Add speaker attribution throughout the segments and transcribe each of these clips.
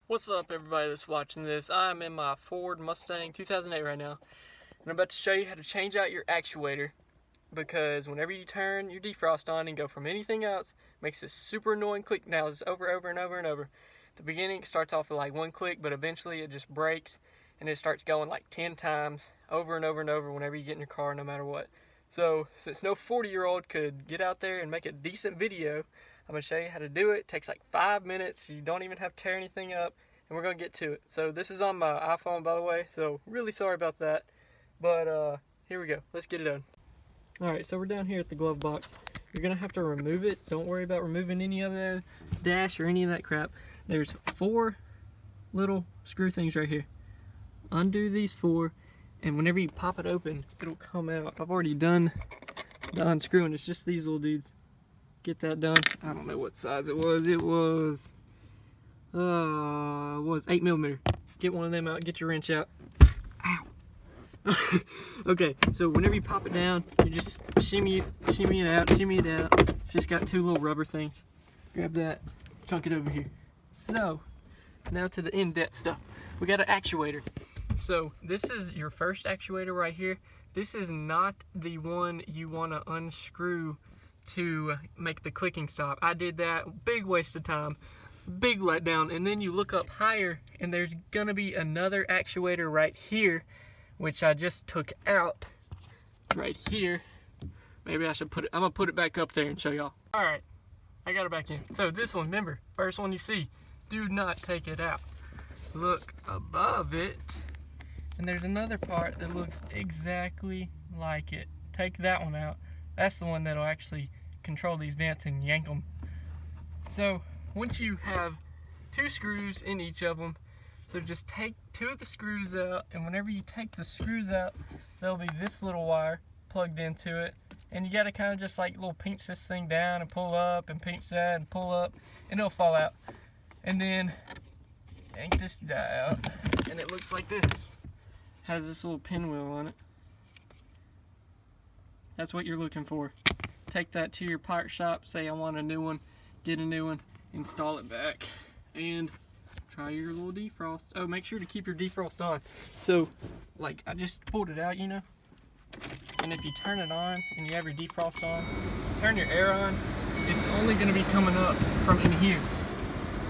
Speaker 1: What's up, everybody that's watching this? I'm in my Ford Mustang 2008 right now, and I'm about to show you how to change out your actuator, because whenever you turn your defrost on and go from anything else, it makes this super annoying click. Now it's over and over. At the beginning it starts off with like one click, but eventually it just breaks and it starts going like 10 times over and over whenever you get in your car, no matter what. So since no 40-year-old could get out there and make a decent video, I'm going to show you how to do it. It takes like 5 minutes. You don't even have to tear anything up, and we're going to get to it. So this is on my iPhone, by the way, so really sorry about that. But here we go. Let's get it done. Alright, so we're down here at the glove box. You're going to have to remove it. Don't worry about removing any of the dash or any of that crap. There's 4 little screw things right here. Undo these 4, and whenever you pop it open, it'll come out. I've already done the unscrewing. It's just these little dudes. Get that done. I don't know what size it was. It was 8mm. Get one of them out. Get your wrench out. Ow. Okay, so whenever you pop it down, you just shimmy it out. It's just got 2 little rubber things. Grab that, chunk it over here. So now to the in-depth stuff. We got an actuator. So this is your first actuator right here. This is not the one you want to unscrew to make the clicking stop. I did that, big waste of time, big letdown. And then you look up higher and there's gonna be another actuator right here, which I just took out right here. Maybe I should put it, I'm gonna put it back up there and show y'all. All right, I got it back in. So this one, remember, first one you see, do not take it out. Look above it, and there's another part that looks exactly like it. Take that one out. That's the one that'll actually control these vents and yank them. So once you have 2 screws in each of them, so just take 2 of the screws out, and whenever you take the screws out, there'll be this little wire plugged into it, and you gotta kind of just like little pinch this thing down and pull up, and pinch that and pull up, and it'll fall out. And then yank this guy out, and it looks like this. Has this little pinwheel on it. That's what you're looking for. Take that to your part shop, say I want a new one, get a new one, install it back, and try your little defrost. Oh, make sure to keep your defrost on. So, like, I just pulled it out, you know, and if you turn it on and you have your defrost on, turn your air on, it's only going to be coming up from in here.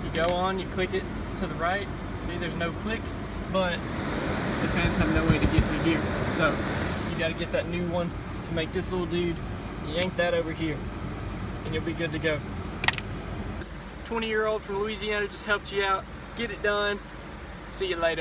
Speaker 1: You go on, you click it to the right, see there's no clicks, but the fans have no way to get to here. So, you got to get that new one to make this little dude, yank that over here, and you'll be good to go. 20-year-old from Louisiana just helped you out. Get it done. See you later.